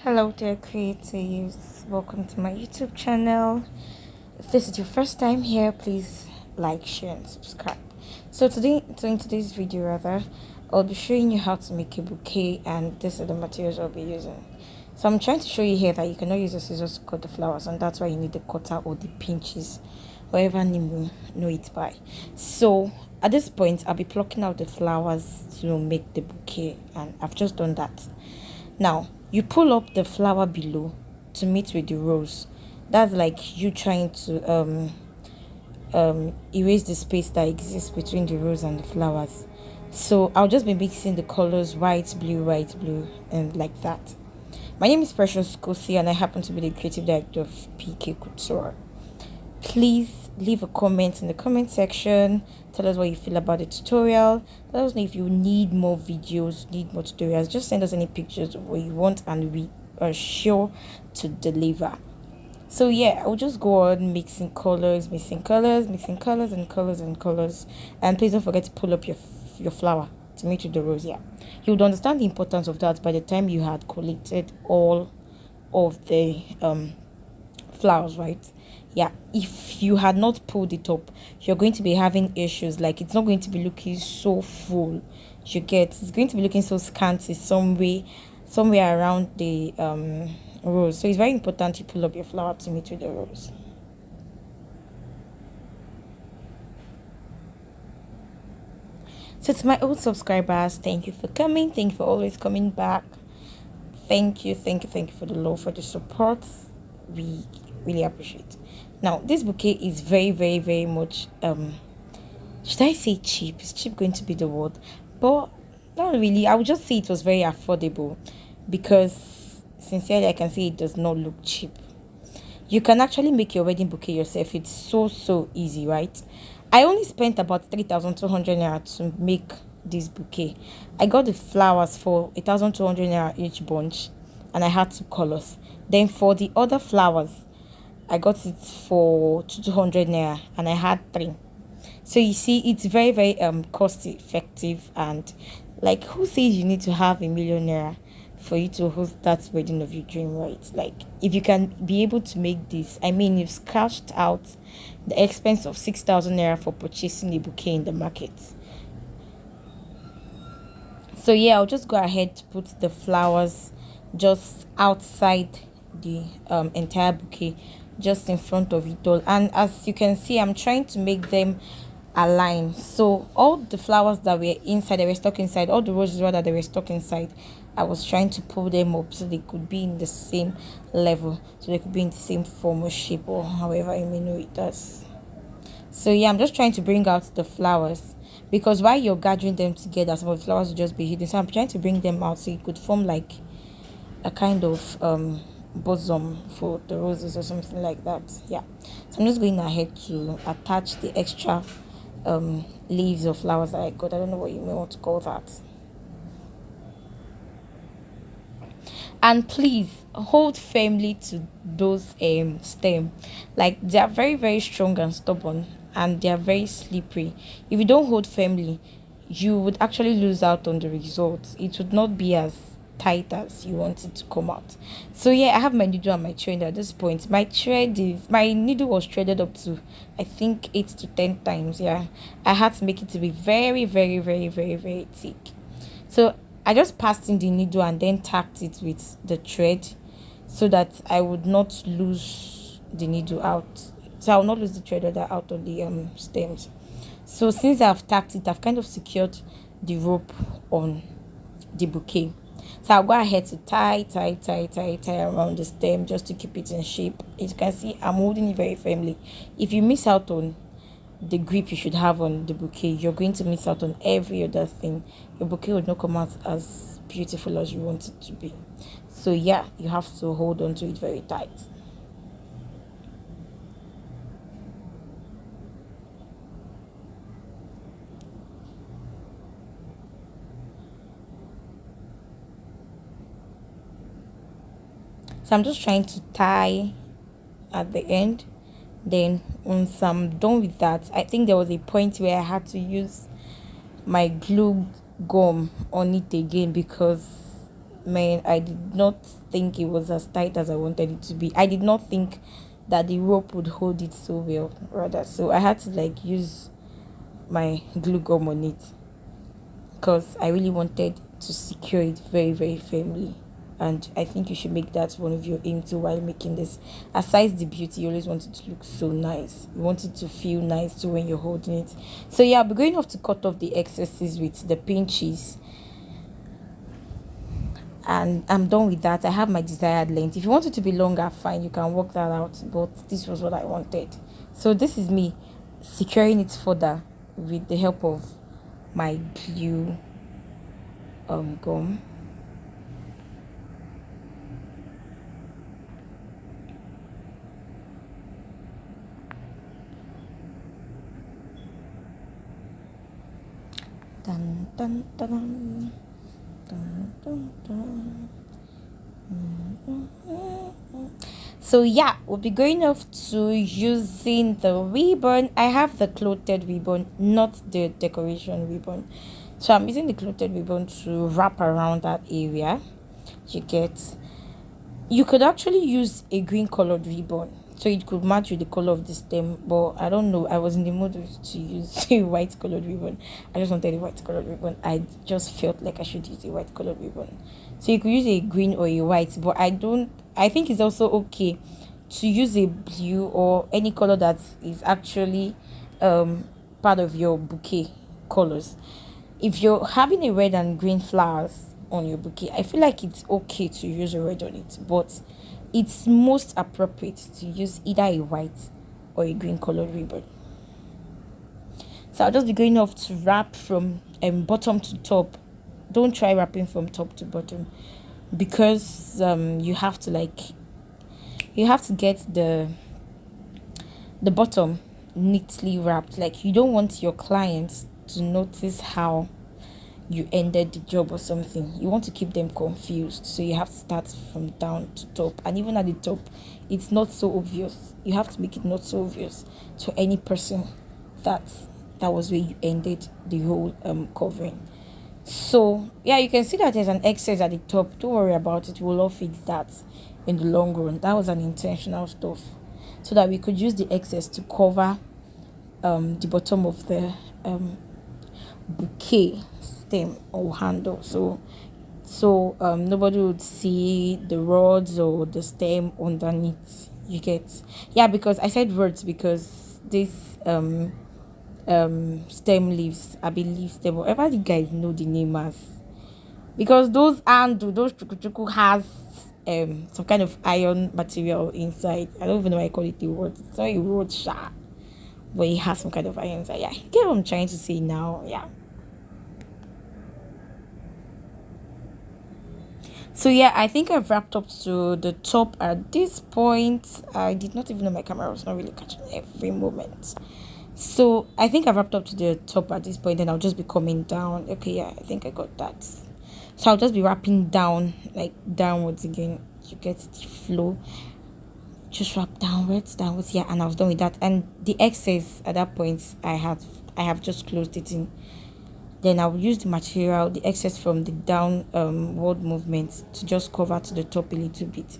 Hello dear creatives, welcome to my YouTube channel. If this is your first time here, please like, share and subscribe. In today's video rather, I'll be showing you how to make a bouquet, and these are the materials I'll be using. So I'm trying to show you here that you cannot use the scissors to cut the flowers, and that's why you need the cutter or the pinches, whatever name you know it by. So at this point I'll be plucking out the flowers to make the bouquet, and I've just done that. Now you pull up the flower below to meet with the rose. That's like you trying to erase the space that exists between the rose and the flowers. So I'll just be mixing the colors white, blue, and like that. My name is Precious Kosi, and I happen to be the creative director of PK Couture. Please leave a comment in the comment section. Tell us what you feel about the tutorial. Let us know if you need more videos, need more tutorials. Just send us any pictures of what you want, and we are sure to deliver. So yeah, I'll just go on mixing colors, and colors. And please don't forget to pull up your flower to meet with the rose. Yeah, you would understand the importance of that by the time you had collected all of the flowers, right? Yeah, if you had not pulled it up, you're going to be having issues. Like, it's not going to be looking so full. It's going to be looking so scanty somewhere around the rose. So it's very important you pull up your flower to meet with the rose. So to my old subscribers, thank you for coming. Thank you for always coming back. Thank you for the love, for the support. We really appreciate. Now this bouquet is very much should I say cheap? Is cheap going to be the word? But not really. I would just say it was very affordable, because sincerely I can say it does not look cheap. You can actually make your wedding bouquet yourself. It's so easy, right? I only spent about 3,200 naira to make this bouquet. I got the flowers for 1,200 naira each bunch, and I had 2 colors. Then for the other flowers, I got it for 200 naira, and I had 3. So you see, it's very cost effective. And like, who says you need to have 1,000,000 naira for you to host that wedding of your dream, right? Like, if you can be able to make this, I mean, you've scratched out the expense of 6,000 naira for purchasing a bouquet in the market. So yeah, I'll just go ahead to put the flowers just outside the entire bouquet, just in front of it all. And as you can see, I'm trying to make them align. So all the flowers that were inside, they were stuck inside, all the roses rather, they were stuck inside. I was trying to pull them up so they could be in the same level, so they could be in the same form or shape, or however you may know it does. So yeah, I'm just trying to bring out the flowers, because while you're gathering them together, some of the flowers will just be hidden. So I'm trying to bring them out so it could form like a kind of bosom for the roses or something like that. Yeah, so I'm just going ahead to attach the extra leaves or flowers that I got. I don't know what you may want to call that. And please hold firmly to those stem. Like, they are very strong and stubborn, and they are very slippery. If you don't hold firmly, you would actually lose out on the results. It would not be as tight as you want it to come out. So yeah, I have my needle and my thread at this point. My needle was threaded up to, I think, 8 to 10 times. Yeah, I had to make it to be very thick. So I just passed in the needle and then tacked it with the thread, so that I would not lose the needle out. So I will not lose the thread out on the stems. So since I've tacked it, I've kind of secured the rope on the bouquet. So I'll go ahead to tie around the stem, just to keep it in shape. As you can see, I'm holding it very firmly. If you miss out on the grip you should have on the bouquet, you're going to miss out on every other thing. Your bouquet would not come out as beautiful as you want it to be. So yeah, you have to hold on to it very tight. So I'm just trying to tie at the end. Then once I'm done with that, I think there was a point where I had to use my glue gum on it again, because man, I did not think it was as tight as I wanted it to be. I did not think that the rope would hold it so well, rather. So I had to like use my glue gum on it because I really wanted to secure it very, very firmly. And I think you should make that one of your aim too while making this. Aside the beauty, you always want it to look so nice. You want it to feel nice too when you're holding it. So yeah, I'll be going off to cut off the excesses with the pinches. And I'm done with that. I have my desired length. If you want it to be longer, fine, you can work that out. But this was what I wanted. So this is me securing it further with the help of my glue gum. Dun, dun, dun, dun. Dun, dun, dun. So yeah, we'll be going off to using the ribbon. I have the clothed ribbon, not the decoration ribbon. So I'm using the clothed ribbon to wrap around that area. You could actually use a green colored ribbon so it could match with the color of the stem, but I don't know, I was in the mood to use a white colored ribbon. I just wanted a white colored ribbon. I just felt like I should use a white colored ribbon. So you could use a green or a white, but I think it's also okay to use a blue or any color that is actually part of your bouquet colors. If you're having a red and green flowers on your bouquet, I feel like it's okay to use a red on it, but it's most appropriate to use either a white or a green colored ribbon. So I'll just be going off to wrap from bottom to top. Don't try wrapping from top to bottom, because you have to get the bottom neatly wrapped. Like, you don't want your clients to notice how you ended the job or something. You want to keep them confused, so you have to start from down to top. And even at the top, it's not so obvious. You have to make it not so obvious to any person that was where you ended the whole covering. So yeah, you can see that there's an excess at the top. Don't worry about it, we'll all fix that in the long run. That was an intentional stuff, so that we could use the excess to cover the bottom of the bouquet stem or handle, so nobody would see the rods or the stem underneath. You get? Yeah, because I said rods because this stem leaves, I believe stem, whatever you guys know the name as, because those chuku has some kind of iron material inside. I don't even know why I call it a rod. It's not a rod, but it has some kind of iron inside. Yeah, you get what I'm trying to say now. Yeah. So yeah, I think I've wrapped up to the top at this point. I did not even know my camera was not really catching every moment. So I think I've wrapped up to the top at this point, and I'll just be coming down. Okay, yeah, I think I got that. So I'll just be wrapping down, like downwards again. You get the flow. Just wrap downwards, yeah, and I was done with that. And the excess at that point, I have just closed it in. Then I'll use the material, the excess from the downward movement, to just cover to the top a little bit.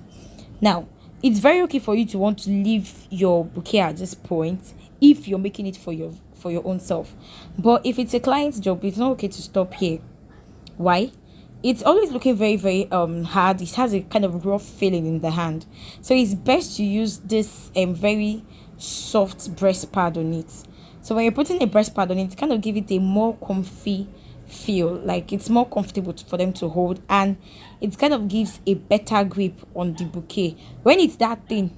Now, it's very okay for you to want to leave your bouquet at this point if you're making it for your own self. But if it's a client's job, it's not okay to stop here. Why? It's always looking very, very hard. It has a kind of rough feeling in the hand. So it's best to use this very soft breast pad on it. So when you're putting a breast pad on it, kind of give it a more comfy feel, like it's more comfortable for them to hold, and it kind of gives a better grip on the bouquet. When it's that thin,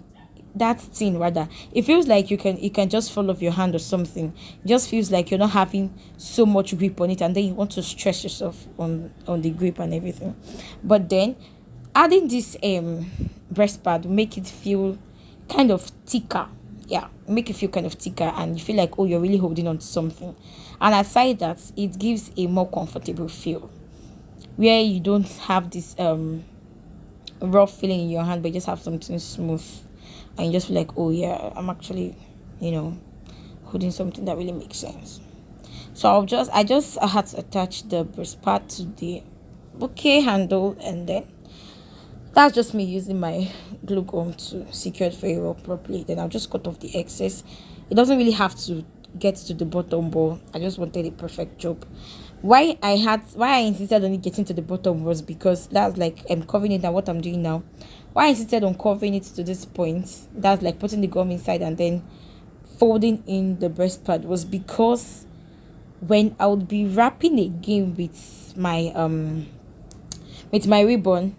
it feels like it can just fall off your hand or something. It just feels like you're not having so much grip on it, and then you want to stress yourself on the grip and everything. But then adding this breast pad will make it feel kind of thicker. Yeah, make it feel kind of thicker, and you feel like, oh, you're really holding on to something. And aside that, it gives a more comfortable feel, where you don't have this rough feeling in your hand, but you just have something smooth, and you just feel like, oh yeah, I'm actually, holding something that really makes sense. So I had to attach the breast pad to the bouquet handle, and then that's just me using my glue gun to secure it very well properly. Then I'll just cut off the excess. It doesn't really have to get to the bottom, but I just wanted a perfect job. Why I insisted on it getting to the bottom was because that's like I'm covering it, and what I'm doing now. Why I insisted on covering it to this point, that's like putting the gum inside and then folding in the breast pad, was because when I would be wrapping again with my ribbon,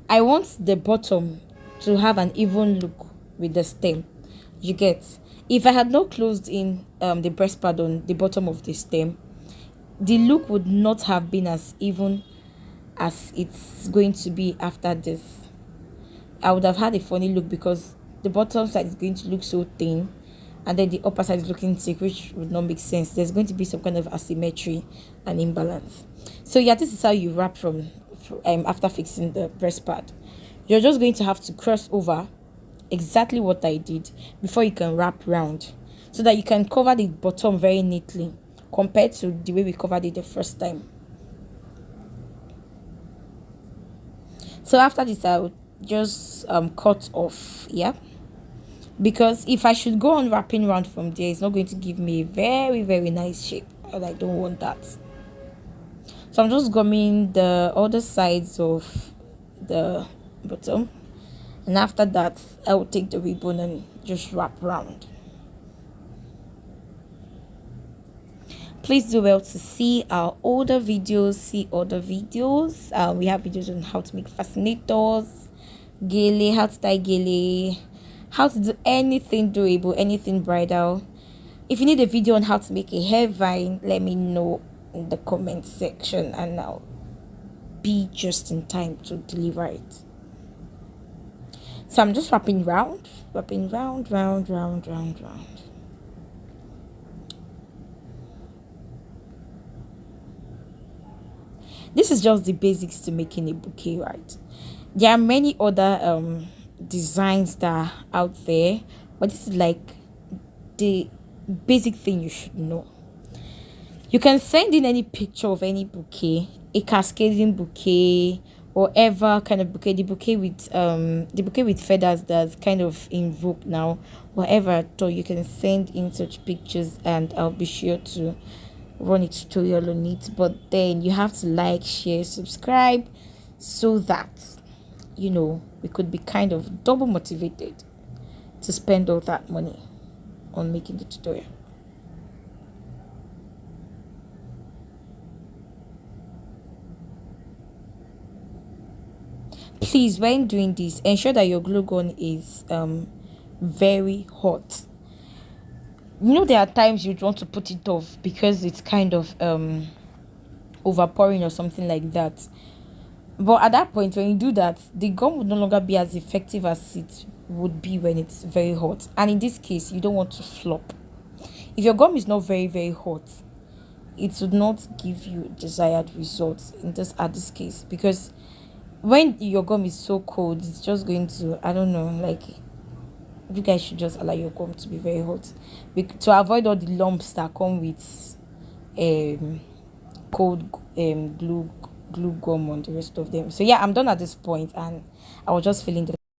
I want the bottom to have an even look with the stem. You get? If I had not closed in the breast pad on the bottom of the stem, the look would not have been as even as it's going to be after this. I would have had a funny look because the bottom side is going to look so thin, and then the upper side is looking thick, which would not make sense. There's going to be some kind of asymmetry and imbalance. So yeah, this is how you wrap from after fixing the breast pad. You're just going to have to cross over exactly what I did before you can wrap round, so that you can cover the bottom very neatly compared to the way we covered it the first time. So after this, I would just cut off, yeah, because if I should go on wrapping round from there, it's not going to give me a very, very nice shape, and I don't want that. So I'm just gumming the other sides of the bottom, and after that I will take the ribbon and just wrap around. Please do well to see our older videos, see other videos. We have videos on how to make fascinators, gele, how to tie gele, how to do anything doable, anything bridal. If you need a video on how to make a hair vine, let me know in the comment section, and I'll be just in time to deliver it. So I'm just wrapping round, round, round, round, round. This is just the basics to making a bouquet, right? There are many other designs that are out there, but this is like the basic thing you should know. You can send in any picture of any bouquet, a cascading bouquet, or ever kind of bouquet, the bouquet with feathers that's kind of in vogue now, whatever at all. You can send in such pictures, and I'll be sure to run a tutorial on it. But then you have to like, share, subscribe, so that we could be kind of double motivated to spend all that money on making the tutorial. Please, when doing this, ensure that your glue gun is very hot. There are times you'd want to put it off because it's kind of overpouring or something like that. But at that point, when you do that, the gum would no longer be as effective as it would be when it's very hot. And in this case, you don't want to flop. If your gum is not very, very hot, it would not give you desired results at this case, because when your gum is so cold, it's just going to, I don't know, like, you guys should just allow your gum to be very hot to avoid all the lumps that come with cold glue gum on the rest of them. So yeah, I'm done at this point, and I was just feeling the